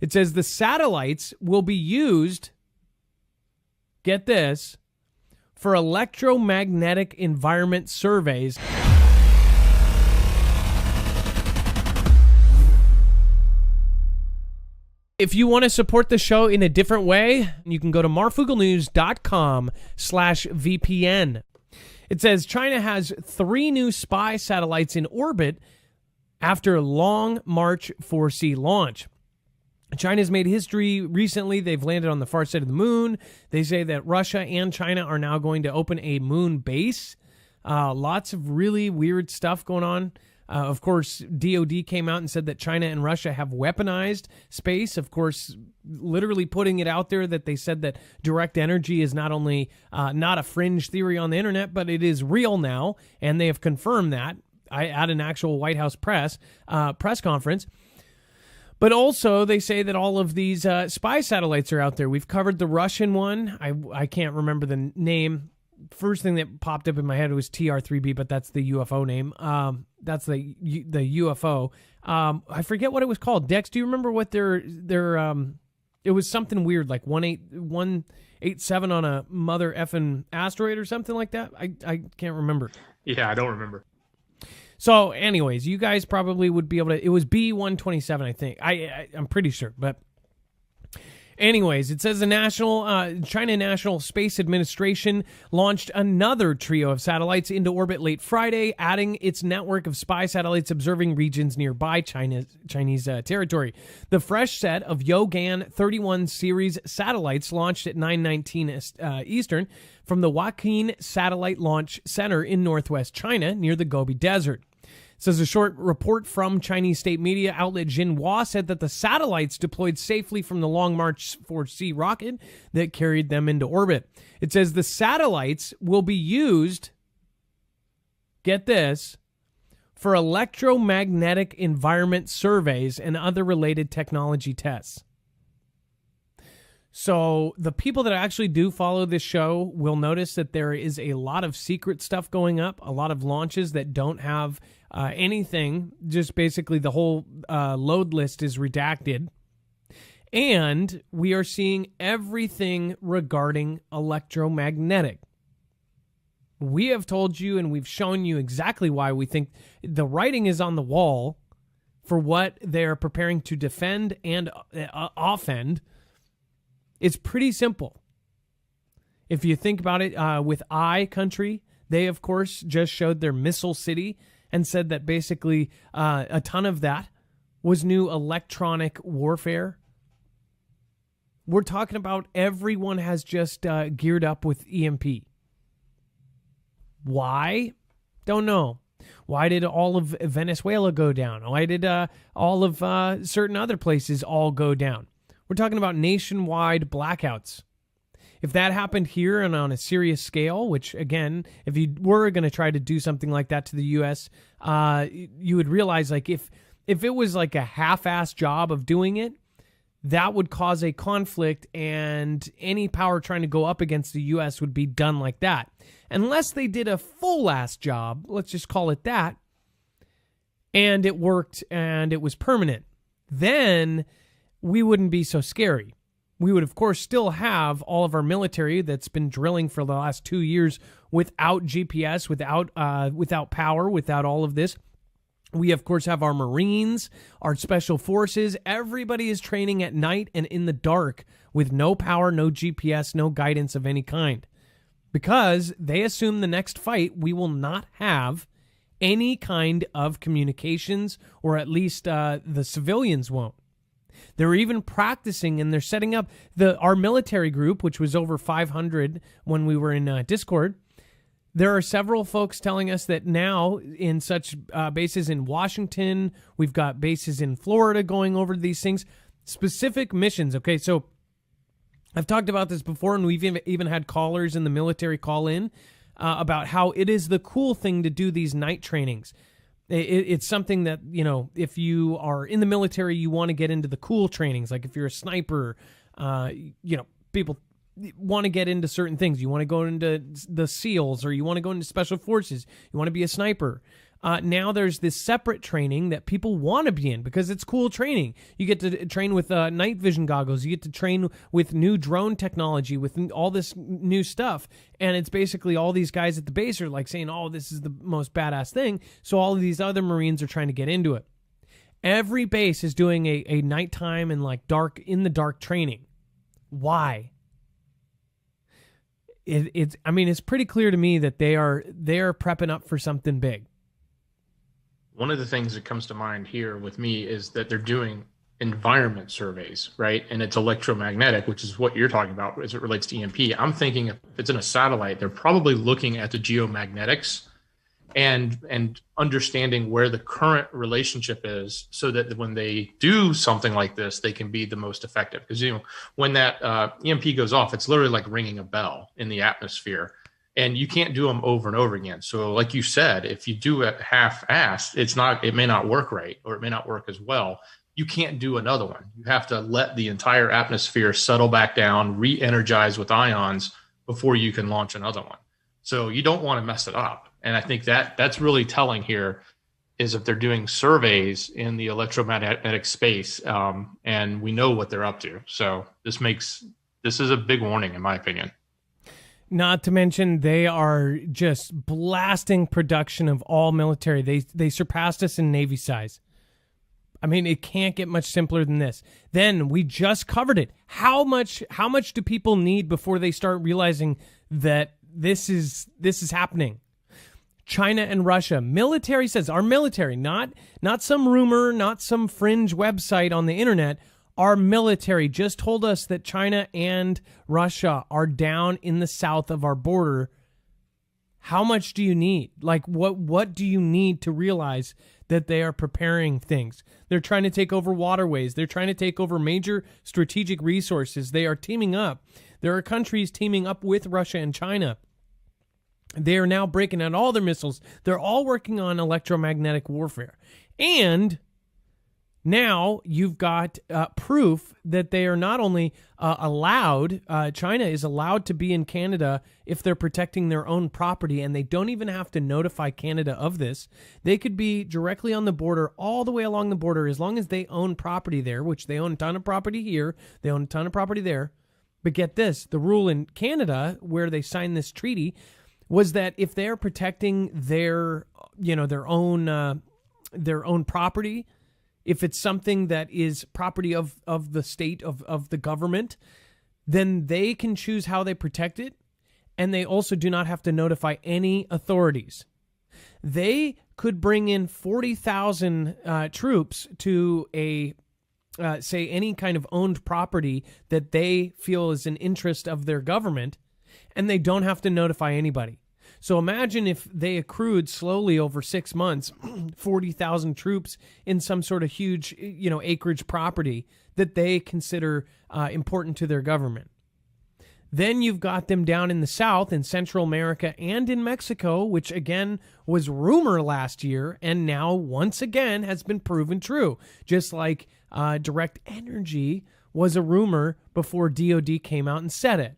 It says the satellites will be used, get this, for electromagnetic environment surveys. If you want to support the show in a different way, you can go to marfuglenews.com/VPN. It says China has 3 new spy satellites in orbit after Long March 4C launch. China's made history recently. They've landed on the far side of the moon. They say that Russia and China are now going to open a moon base. Lots of really weird stuff going on. Of course, DOD came out and said that China and Russia have weaponized space. Of course, literally putting it out there that they said that direct energy is not only not a fringe theory on the internet, but it is real now. And they have confirmed that at an actual White House press conference. But also, they say that all of these spy satellites are out there. We've covered the Russian one. I can't remember the name. First thing that popped up in my head was TR-3B, but that's the UFO name. That's the UFO. I forget what it was called. Dex, do you remember what their it was something weird, like 187 on a mother effing asteroid or something like that? I can't remember. Yeah, I don't remember. So, anyways, you guys probably would be able to. It was B-127, I think. I'm pretty sure. But, anyways, it says the China National Space Administration launched another trio of satellites into orbit late Friday, adding its network of spy satellites observing regions nearby Chinese territory. The fresh set of Yogan 31 series satellites launched at 9:19 Eastern from the Huaqin Satellite Launch Center in northwest China near the Gobi Desert. It says a short report from Chinese state media outlet Xinhua said that the satellites deployed safely from the Long March 4C rocket that carried them into orbit. It says the satellites will be used, get this, for electromagnetic environment surveys and other related technology tests. So the people that actually do follow this show will notice that there is a lot of secret stuff going up, a lot of launches that don't have anything, just basically the whole load list is redacted. And we are seeing everything regarding electromagnetic. We have told you and we've shown you exactly why we think the writing is on the wall for what they're preparing to defend and offend. It's pretty simple. If you think about it, with country, they, of course, just showed their missile city and said that basically a ton of that was new electronic warfare. We're talking about everyone has just geared up with EMP. Why? Don't know. Why did all of Venezuela go down? Why did all of certain other places all go down? We're talking about nationwide blackouts. If that happened here and on a serious scale, which, again, if you were going to try to do something like that to the U.S., you would realize, like, if it was like a half-assed job of doing it, that would cause a conflict, and any power trying to go up against the U.S. would be done like that. Unless they did a full-ass job, let's just call it that, and it worked and it was permanent, then we wouldn't be so scary. We would, of course, still have all of our military that's been drilling for the last 2 years without GPS, without power, without all of this. We, of course, have our Marines, our Special Forces. Everybody is training at night and in the dark with no power, no GPS, no guidance of any kind. Because they assume the next fight we will not have any kind of communications, or at least the civilians won't. They're even practicing, and they're setting up our military group, which was over 500 when we were in Discord. There are several folks telling us that now in such bases in Washington, we've got bases in Florida going over these things, specific missions. Okay, so I've talked about this before, and we've even had callers in the military call in about how it is the cool thing to do these night trainings. It's something that, if you are in the military, you want to get into the cool trainings. Like if you're a sniper, people want to get into certain things. You want to go into the SEALs, or you want to go into Special Forces. You want to be a sniper. now there's this separate training that people want to be in because it's cool training. You get to train with night vision goggles. You get to train with new drone technology, with all this new stuff. And it's basically all these guys at the base are like saying, oh, this is the most badass thing. So all of these other Marines are trying to get into it. Every base is doing a nighttime and like dark, in the dark training. Why? It's pretty clear to me that they are prepping up for something big. One of the things that comes to mind here with me is that they're doing environment surveys, right? And it's electromagnetic, which is what you're talking about as it relates to EMP. I'm thinking if it's in a satellite, they're probably looking at the geomagnetics and understanding where the current relationship is so that when they do something like this, they can be the most effective. Because, when that EMP goes off, it's literally like ringing a bell in the atmosphere. And you can't do them over and over again. So like you said, if you do it half-assed, it may not work right, or it may not work as well. You can't do another one. You have to let the entire atmosphere settle back down, re-energize with ions before you can launch another one. So you don't want to mess it up. And I think that's really telling here is if they're doing surveys in the electromagnetic space, and we know what they're up to. So this is a big warning, in my opinion. Not to mention, they are just blasting production of all military. They surpassed us in Navy size. I mean, it can't get much simpler than this. Then we just covered it. How much do people need before they start realizing that this is happening? China and Russia. Military says, our military, not some rumor, not some fringe website on the internet. Our military just told us that China and Russia are down in the south of our border. How much do you need? Like, what do you need to realize that they are preparing things? They're trying to take over waterways. They're trying to take over major strategic resources. They are teaming up. There are countries teaming up with Russia and China. They are now breaking out all their missiles. They're all working on electromagnetic warfare. And now you've got proof that they are not only allowed, China is allowed to be in Canada if they're protecting their own property, and they don't even have to notify Canada of this. They could be directly on the border, all the way along the border, as long as they own property there, which they own a ton of property here, they own a ton of property there. But get this, the rule in Canada, where they signed this treaty, was that if they're protecting their own property, if it's something that is property of the state, of the government, then they can choose how they protect it, and they also do not have to notify any authorities. They could bring in 40,000 troops to say any kind of owned property that they feel is an interest of their government, and they don't have to notify anybody. So imagine if they accrued slowly over 6 months, 40,000 troops in some sort of huge, acreage property that they consider important to their government. Then you've got them down in the South, in Central America, and in Mexico, which again was rumor last year, and now once again has been proven true. Just like direct energy was a rumor before DOD came out and said it.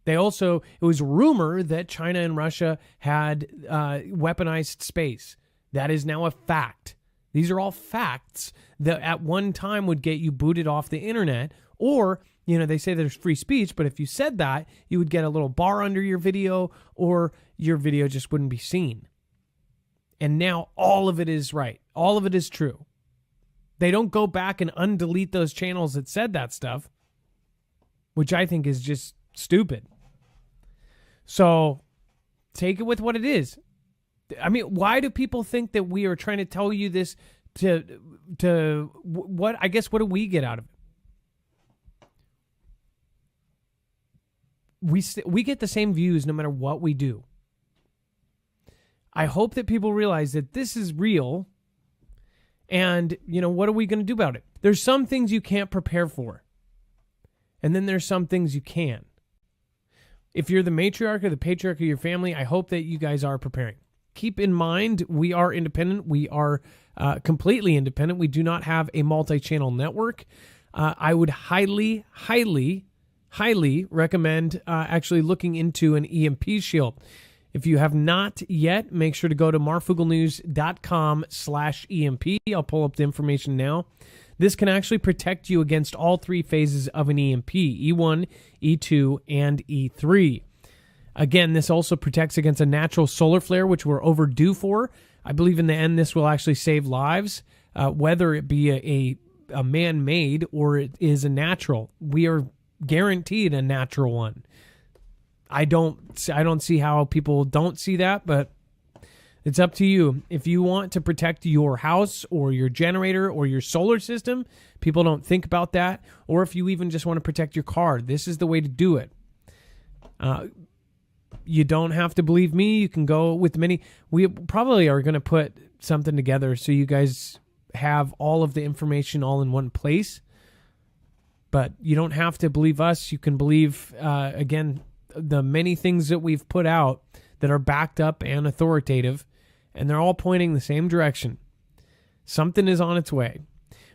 It was rumor that China and Russia had weaponized space. That is now a fact. These are all facts that at one time would get you booted off the internet, or, they say there's free speech, but if you said that, you would get a little bar under your video, or your video just wouldn't be seen. And now all of it is right. All of it is true. They don't go back and undelete those channels that said that stuff, which I think is just stupid. So take it with what it is. I mean, why do people think that we are trying to tell you this to what? I guess, what do we get out of it? We get the same views no matter what we do. I hope that people realize that this is real, and what are we going to do about it? There's some things you can't prepare for, and then there's some things you can. If you're the matriarch or the patriarch of your family, I hope that you guys are preparing. Keep in mind, we are independent. We are completely independent. We do not have a multi-channel network. I would highly, highly, highly recommend actually looking into an EMP shield. If you have not yet, make sure to go to marfooglenews.com/EMP. I'll pull up the information now. This can actually protect you against all three phases of an EMP, E1, E2, and E3. Again, this also protects against a natural solar flare, which we're overdue for. I believe in the end this will actually save lives, whether it be a man-made or it is a natural. We are guaranteed a natural one. I don't see how people don't see that, but it's up to you. If you want to protect your house or your generator or your solar system, people don't think about that. Or if you even just want to protect your car, this is the way to do it. You don't have to believe me. You can go with many. We probably are going to put something together so you guys have all of the information all in one place. But you don't have to believe us. You can believe, again, the many things that we've put out that are backed up and authoritative, and they're all pointing the same direction. Something is on its way.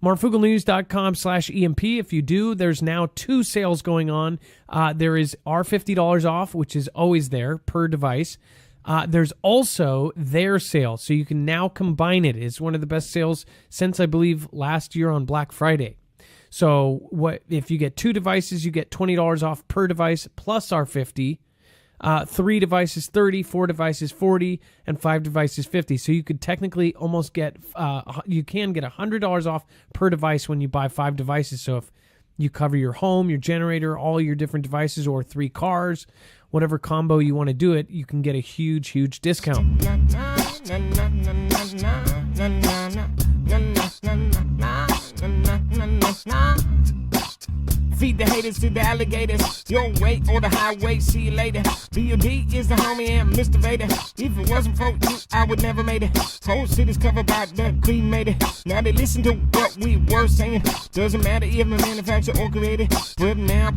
marfooglenews.com/EMP. If you do, there's now 2 sales going on. There is our $50 off, which is always there per device. There's also their sale, so you can now combine it. It's one of the best sales since, I believe, last year on Black Friday. So what if you get 2 devices, you get $20 off per device plus our $50. 3 devices $30, 4 devices $40, and 5 devices $50. So you could technically almost get you can get $100 off per device when you buy 5 devices. So if you cover your home, your generator, all your different devices, or 3 cars, whatever combo you want to do it, you can get a huge discount. Feed the haters to the alligators. Your way or the highway, see you later. B.O.D. is the homie and Mr. Vader. If it wasn't for you, I would never made it. Whole city's covered by the cremated. Now they listen to what we were saying. Doesn't matter if the manufacturer or created. But now,